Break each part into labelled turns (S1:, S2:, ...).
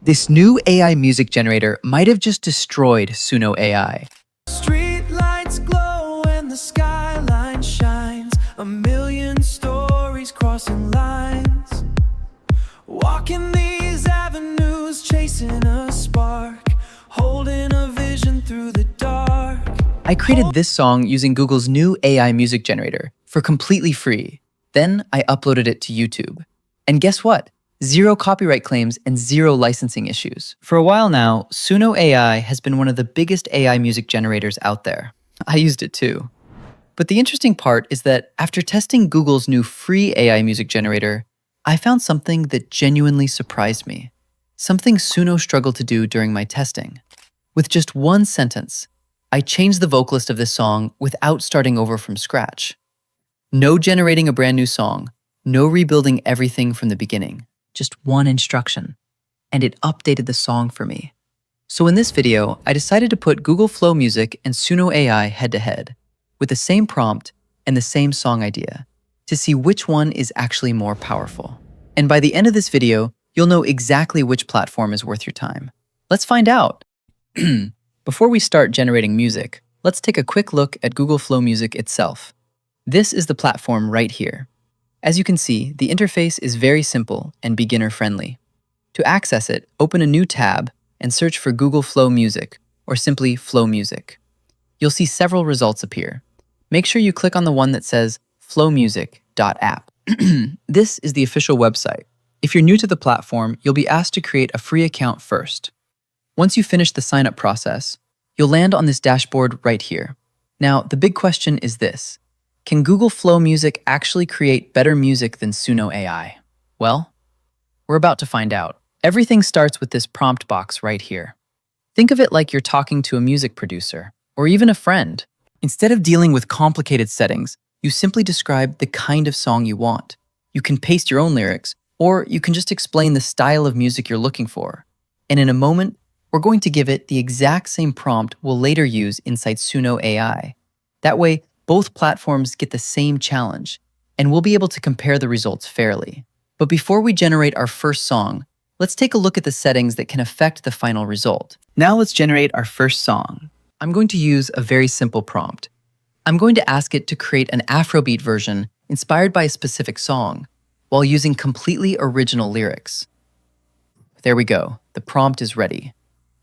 S1: This new AI music generator might have just destroyed Suno AI.
S2: Street lights glow and the skyline shines. A million stories crossing lines. Walking these avenues, chasing a spark. Holding a vision through the dark.
S1: I created this song using Google's new AI music generator for completely free. Then I uploaded it to YouTube. And guess what? Zero copyright claims and zero licensing issues. For a while now, Suno AI has been one of the biggest AI music generators out there. I used it too. But the interesting part is that after testing Google's new free AI music generator, I found something that genuinely surprised me. Something Suno struggled to do during my testing. With just one sentence, I changed the vocalist of this song without starting over from scratch. No generating a brand new song, no rebuilding everything from the beginning. Just one instruction, and it updated the song for me. So in this video, I decided to put Google Flow Music and Suno AI head-to-head, with the same prompt and the same song idea, to see which one is actually more powerful. And by the end of this video, you'll know exactly which platform is worth your time. Let's find out. Before we start generating music, let's take a quick look at Google Flow Music itself. This is the platform right here. As you can see, the interface is very simple and beginner-friendly. To access it, open a new tab and search for Google Flow Music, or simply Flow Music. You'll see several results appear. Make sure you click on the one that says flowmusic.app. This is the official website. If you're new to the platform, you'll be asked to create a free account first. Once you finish the sign-up process, you'll land on this dashboard right here. Now, the big question is this. Can Google Flow Music actually create better music than Suno AI? Well, we're about to find out. Everything starts with this prompt box right here. Think of it like you're talking to a music producer, or even a friend. Instead of dealing with complicated settings, you simply describe the kind of song you want. You can paste your own lyrics, or you can just explain the style of music you're looking for. And in a moment, we're going to give it the exact same prompt we'll later use inside Suno AI. That way, both platforms get the same challenge, and we'll be able to compare the results fairly. But before we generate our first song, let's take a look at the settings that can affect the final result. Now let's generate our first song. I'm going to use a very simple prompt. I'm going to ask it to create an Afrobeat version inspired by a specific song, while using completely original lyrics. There we go, the prompt is ready.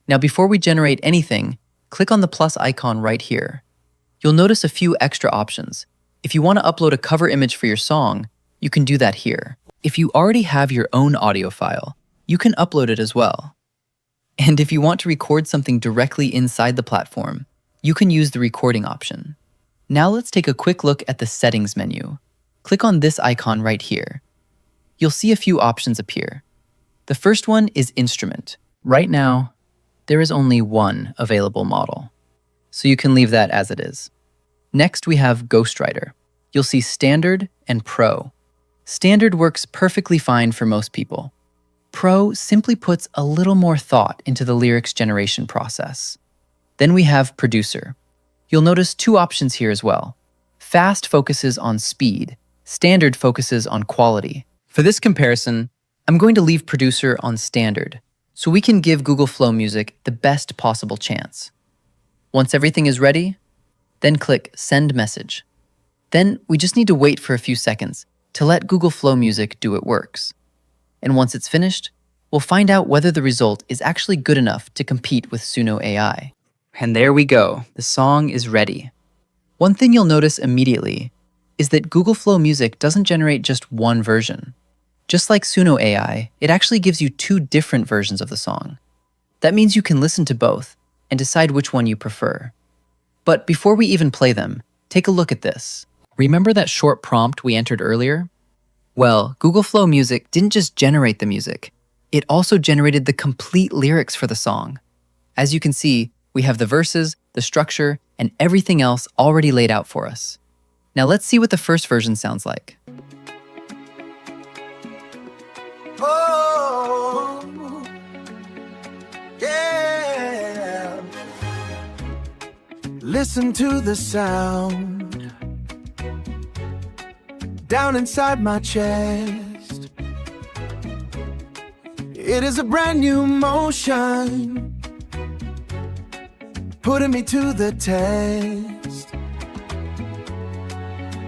S1: Now before we generate anything, click on the plus icon right here. You'll notice a few extra options. If you want to upload a cover image for your song, you can do that here. If you already have your own audio file, you can upload it as well. And if you want to record something directly inside the platform, you can use the recording option. Now let's take a quick look at the settings menu. Click on this icon right here. You'll see a few options appear. The first one is instrument. Right now, there is only one available model, so you can leave that as it is. Next, we have Ghostwriter. You'll see Standard and Pro. Standard works perfectly fine for most people. Pro simply puts a little more thought into the lyrics generation process. Then we have Producer. You'll notice two options here as well. Fast focuses on speed. Standard focuses on quality. For this comparison, I'm going to leave Producer on Standard, so we can give Google Flow Music the best possible chance. Once everything is ready, then click Send Message. Then we just need to wait for a few seconds to let Google Flow Music do its works. And once it's finished, we'll find out whether the result is actually good enough to compete with Suno AI. And there we go, the song is ready. One thing you'll notice immediately is that Google Flow Music doesn't generate just one version. Just like Suno AI, it actually gives you two different versions of the song. That means you can listen to both and decide which one you prefer. But before we even play them, take a look at this. Remember that short prompt we entered earlier? Well, Google Flow Music didn't just generate the music, it also generated the complete lyrics for the song. As you can see, we have the verses, the structure, and everything else already laid out for us. Now let's see what the first version sounds like.
S2: Oh, yeah. Listen to the sound down inside my chest. It is a brand new motion, putting me to the test.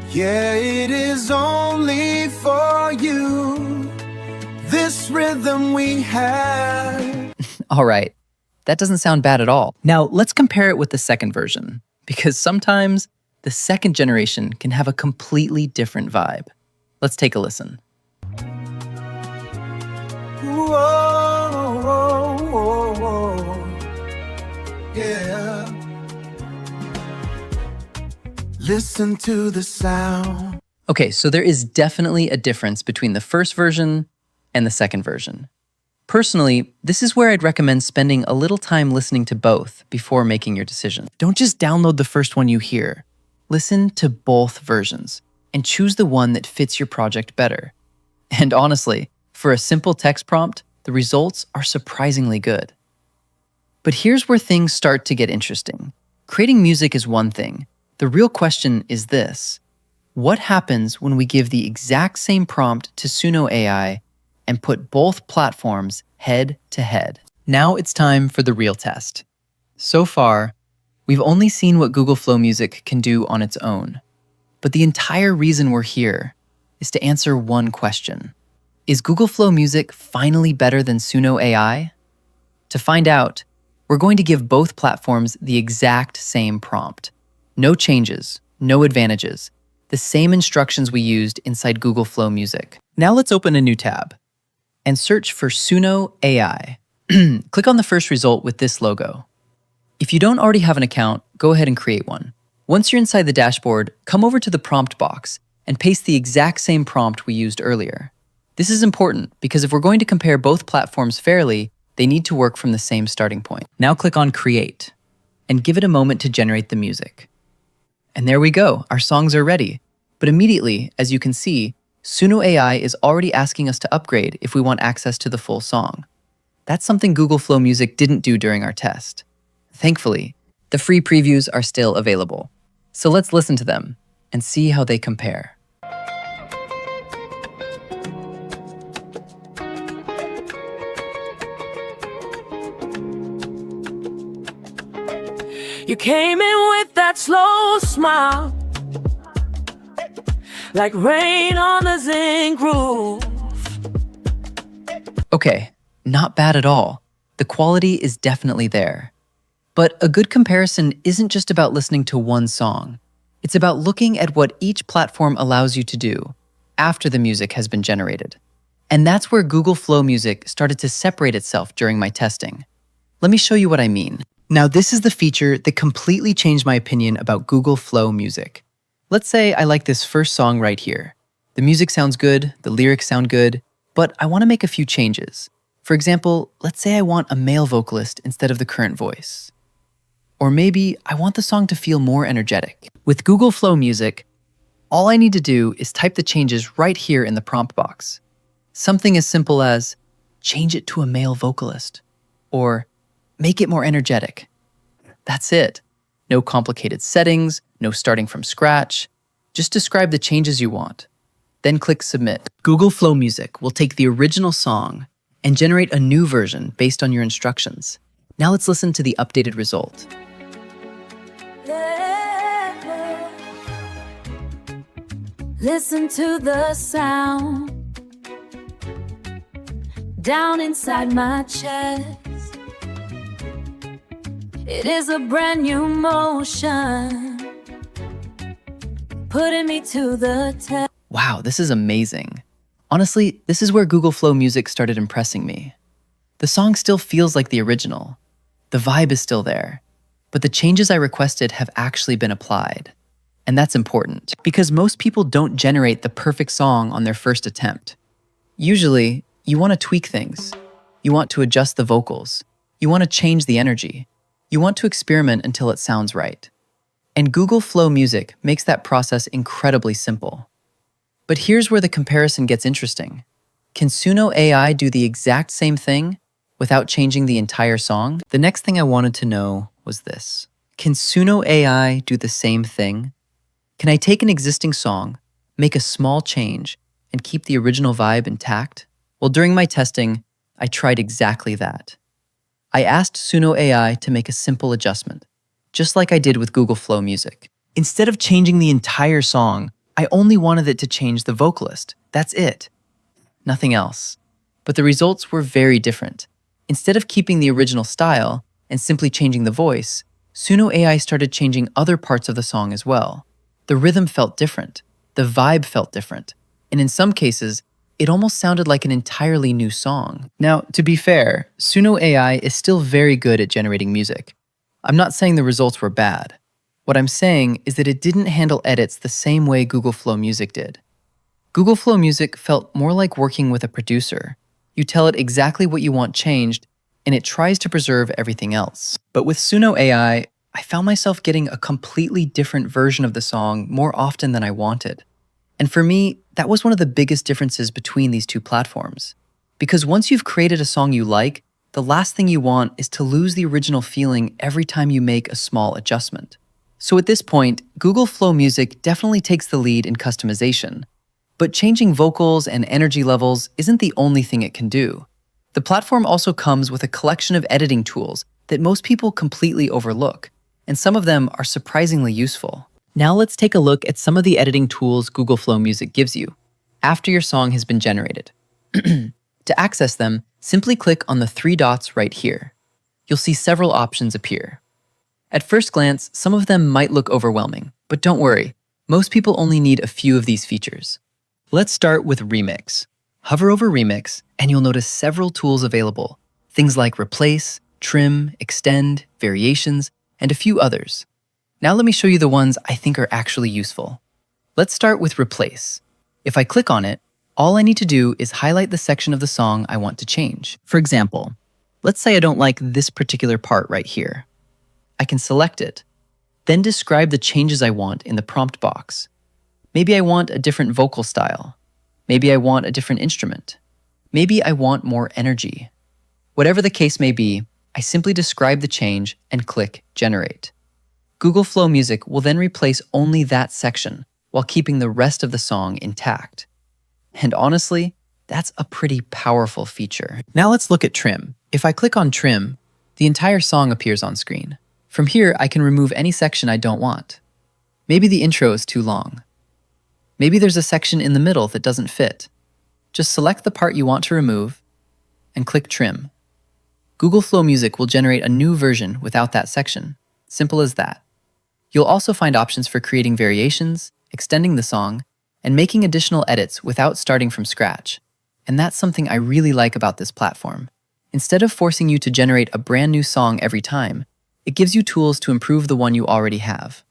S2: Yeah, it is only for you, this rhythm we have.
S1: All right, that doesn't sound bad at all. Now let's compare it with the second version, because sometimes the second generation can have a completely different vibe. Let's take a listen.
S2: Whoa, whoa, whoa, whoa. Yeah. Listen to the sound.
S1: Okay, so there is definitely a difference between the first version and the second version. Personally, this is where I'd recommend spending a little time listening to both before making your decision. Don't just download the first one you hear. Listen to both versions and choose the one that fits your project better. And honestly, for a simple text prompt, the results are surprisingly good. But here's where things start to get interesting. Creating music is one thing. The real question is this: what happens when we give the exact same prompt to Suno AI and put both platforms head to head? Now it's time for the real test. So far, we've only seen what Google Flow Music can do on its own. But the entire reason we're here is to answer one question. Is Google Flow Music finally better than Suno AI? To find out, we're going to give both platforms the exact same prompt. No changes, no advantages, the same instructions we used inside Google Flow Music. Now let's open a new tab and search for Suno AI. Click on the first result with this logo. If you don't already have an account, go ahead and create one. Once you're inside the dashboard, come over to the prompt box and paste the exact same prompt we used earlier. This is important because if we're going to compare both platforms fairly, they need to work from the same starting point. Now click on Create and give it a moment to generate the music. And there we go, our songs are ready. But immediately, as you can see, Suno AI is already asking us to upgrade if we want access to the full song. That's something Google Flow Music didn't do during our test. Thankfully, the free previews are still available. So let's listen to them and see how they compare.
S3: You came in with that slow smile, like rain on the zinc roof.
S1: Okay, not bad at all. The quality is definitely there. But a good comparison isn't just about listening to one song. It's about looking at what each platform allows you to do after the music has been generated. And that's where Google Flow Music started to separate itself during my testing. Let me show you what I mean. Now, this is the feature that completely changed my opinion about Google Flow Music. Let's say I like this first song right here. The music sounds good, the lyrics sound good, but I want to make a few changes. For example, let's say I want a male vocalist instead of the current voice. Or maybe I want the song to feel more energetic. With Google Flow Music, all I need to do is type the changes right here in the prompt box. Something as simple as, change it to a male vocalist, or make it more energetic. That's it. No complicated settings, no starting from scratch. Just describe the changes you want. Then click Submit. Google Flow Music will take the original song and generate a new version based on your instructions. Now let's listen to the updated result.
S3: Listen to the sound down inside my chest. It is a brand new motion, putting me to the test.
S1: Wow, this is amazing. Honestly, this is where Google Flow Music started impressing me. The song still feels like the original. The vibe is still there, but the changes I requested have actually been applied. And that's important, because most people don't generate the perfect song on their first attempt. Usually, you want to tweak things. You want to adjust the vocals. You want to change the energy. You want to experiment until it sounds right. And Google Flow Music makes that process incredibly simple. But here's where the comparison gets interesting. Can Suno AI do the exact same thing without changing the entire song? The next thing I wanted to know was this. Can Suno AI do the same thing? Can I take an existing song, make a small change, and keep the original vibe intact? Well, during my testing, I tried exactly that. I asked Suno AI to make a simple adjustment, just like I did with Google Flow Music. Instead of changing the entire song, I only wanted it to change the vocalist. That's it. Nothing else. But the results were very different. Instead of keeping the original style and simply changing the voice, Suno AI started changing other parts of the song as well. The rhythm felt different, the vibe felt different, and in some cases, it almost sounded like an entirely new song. Now, to be fair, Suno AI is still very good at generating music. I'm not saying the results were bad. What I'm saying is that it didn't handle edits the same way Google Flow Music did. Google Flow Music felt more like working with a producer. You tell it exactly what you want changed, and it tries to preserve everything else. But with Suno AI, I found myself getting a completely different version of the song more often than I wanted. And for me, that was one of the biggest differences between these two platforms. Because once you've created a song you like, the last thing you want is to lose the original feeling every time you make a small adjustment. So at this point, Google Flow Music definitely takes the lead in customization. But changing vocals and energy levels isn't the only thing it can do. The platform also comes with a collection of editing tools that most people completely overlook, and some of them are surprisingly useful. Now let's take a look at some of the editing tools Google Flow Music gives you after your song has been generated. To access them, simply click on the three dots right here. You'll see several options appear. At first glance, some of them might look overwhelming, but don't worry, most people only need a few of these features. Let's start with Remix. Hover over Remix, and you'll notice several tools available. Things like Replace, Trim, Extend, Variations, and a few others. Now let me show you the ones I think are actually useful. Let's start with Replace. If I click on it, all I need to do is highlight the section of the song I want to change. For example, let's say I don't like this particular part right here. I can select it, then describe the changes I want in the prompt box. Maybe I want a different vocal style. Maybe I want a different instrument. Maybe I want more energy. Whatever the case may be, I simply describe the change and click Generate. Google Flow Music will then replace only that section while keeping the rest of the song intact. And honestly, that's a pretty powerful feature. Now let's look at Trim. If I click on Trim, the entire song appears on screen. From here, I can remove any section I don't want. Maybe the intro is too long. Maybe there's a section in the middle that doesn't fit. Just select the part you want to remove and click Trim. Google Flow Music will generate a new version without that section. Simple as that. You'll also find options for creating variations, extending the song, and making additional edits without starting from scratch. And that's something I really like about this platform. Instead of forcing you to generate a brand new song every time, it gives you tools to improve the one you already have.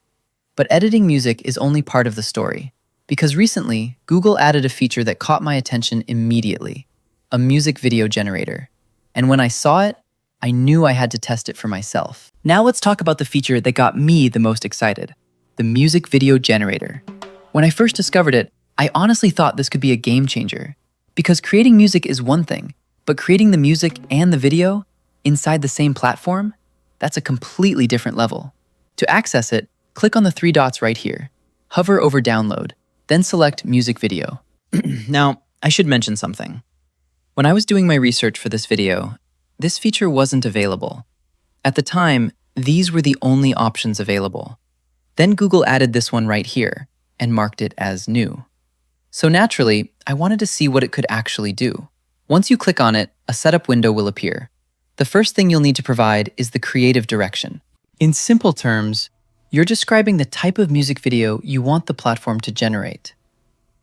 S1: But editing music is only part of the story. Because recently, Google added a feature that caught my attention immediately, a music video generator. And when I saw it, I knew I had to test it for myself. Now let's talk about the feature that got me the most excited, the music video generator. When I first discovered it, I honestly thought this could be a game changer. Because creating music is one thing, but creating the music and the video inside the same platform, that's a completely different level. To access it, click on the three dots right here. Hover over Download. Then select Music Video. Now, I should mention something. When I was doing my research for this video, this feature wasn't available. At the time, these were the only options available. Then Google added this one right here and marked it as new. So naturally, I wanted to see what it could actually do. Once you click on it, a setup window will appear. The first thing you'll need to provide is the creative direction. In simple terms, you're describing the type of music video you want the platform to generate.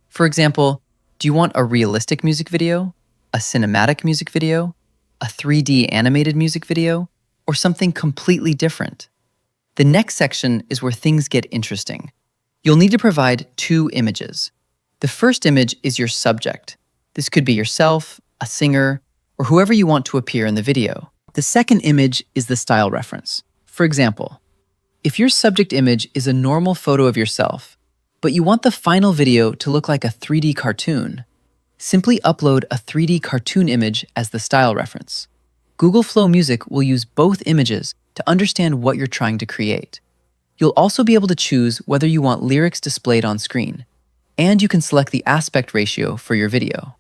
S1: For example, do you want a realistic music video, a cinematic music video, a 3D animated music video, or something completely different? The next section is where things get interesting. You'll need to provide two images. The first image is your subject. This could be yourself, a singer, or whoever you want to appear in the video. The second image is the style reference. For example, if your subject image is a normal photo of yourself, but you want the final video to look like a 3D cartoon, simply upload a 3D cartoon image as the style reference. Google Flow Music will use both images to understand what you're trying to create. You'll also be able to choose whether you want lyrics displayed on screen, and you can select the aspect ratio for your video.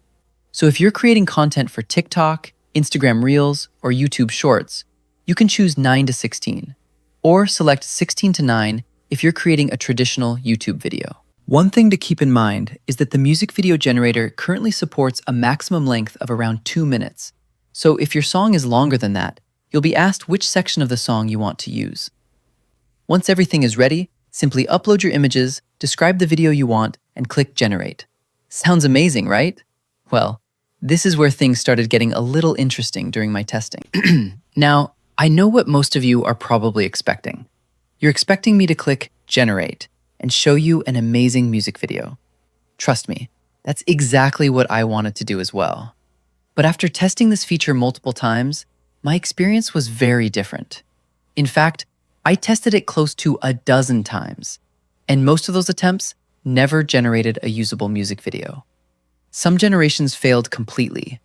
S1: So if you're creating content for TikTok, Instagram Reels, or YouTube Shorts, you can choose 9 to 16, or select 16 to 9 if you're creating a traditional YouTube video. One thing to keep in mind is that the music video generator currently supports a maximum length of around 2 minutes. So if your song is longer than that, you'll be asked which section of the song you want to use. Once everything is ready, simply upload your images, describe the video you want, and click Generate. Sounds amazing, right? Well, this is where things started getting a little interesting during my testing. Now, I know what most of you are probably expecting. You're expecting me to click Generate and show you an amazing music video. Trust me, that's exactly what I wanted to do as well. But after testing this feature multiple times, my experience was very different. In fact, I tested it close to a dozen times, and most of those attempts never generated a usable music video. Some generations failed completely.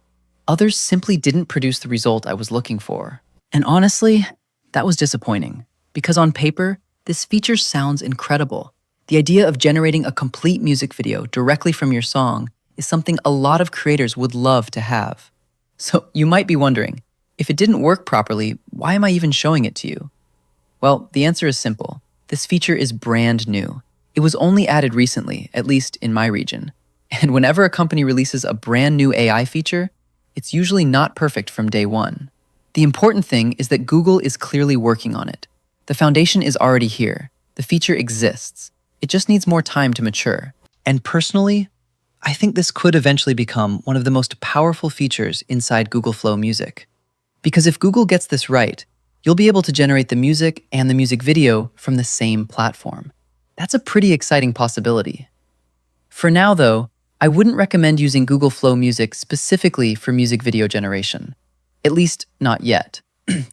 S1: Others simply didn't produce the result I was looking for. And honestly, that was disappointing, because on paper, this feature sounds incredible. The idea of generating a complete music video directly from your song is something a lot of creators would love to have. So you might be wondering, if it didn't work properly, why am I even showing it to you? Well, the answer is simple. This feature is brand new. It was only added recently, at least in my region. And whenever a company releases a brand new AI feature, it's usually not perfect from day one. The important thing is that Google is clearly working on it. The foundation is already here. The feature exists. It just needs more time to mature. And personally, I think this could eventually become one of the most powerful features inside Google Flow Music. Because if Google gets this right, you'll be able to generate the music and the music video from the same platform. That's a pretty exciting possibility. For now, though, I wouldn't recommend using Google Flow Music specifically for music video generation. At least, not yet.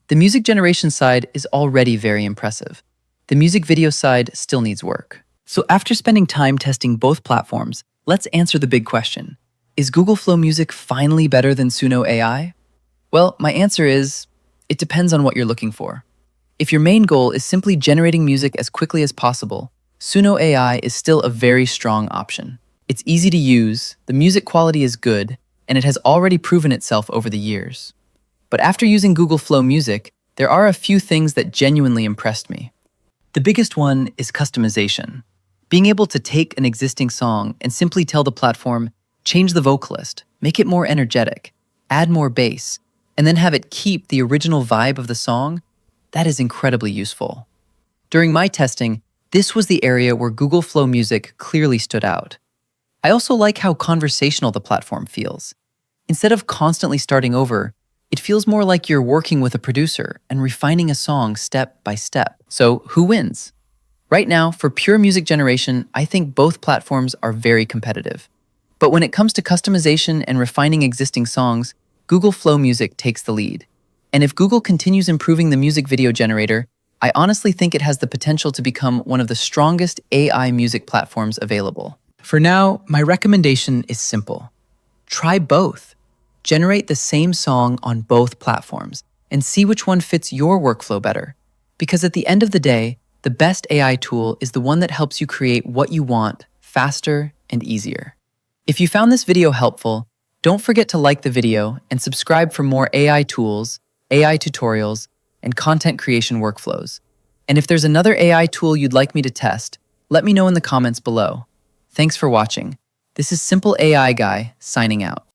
S1: The music generation side is already very impressive. The music video side still needs work. So after spending time testing both platforms, let's answer the big question. Is Google Flow Music finally better than Suno AI? Well, my answer is, it depends on what you're looking for. If your main goal is simply generating music as quickly as possible, Suno AI is still a very strong option. It's easy to use, the music quality is good, and it has already proven itself over the years. But after using Google Flow Music, there are a few things that genuinely impressed me. The biggest one is customization. Being able to take an existing song and simply tell the platform, change the vocalist, make it more energetic, add more bass, and then have it keep the original vibe of the song, that is incredibly useful. During my testing, this was the area where Google Flow Music clearly stood out. I also like how conversational the platform feels. Instead of constantly starting over, it feels more like you're working with a producer and refining a song step by step. So who wins? Right now, for pure music generation, I think both platforms are very competitive. But when it comes to customization and refining existing songs, Google Flow Music takes the lead. And if Google continues improving the music video generator, I honestly think it has the potential to become one of the strongest AI music platforms available. For now, my recommendation is simple. Try both. Generate the same song on both platforms and see which one fits your workflow better. Because at the end of the day, the best AI tool is the one that helps you create what you want faster and easier. If you found this video helpful, don't forget to like the video and subscribe for more AI tools, AI tutorials, and content creation workflows. And if there's another AI tool you'd like me to test, let me know in the comments below. Thanks for watching. This is Simple AI Guy signing out.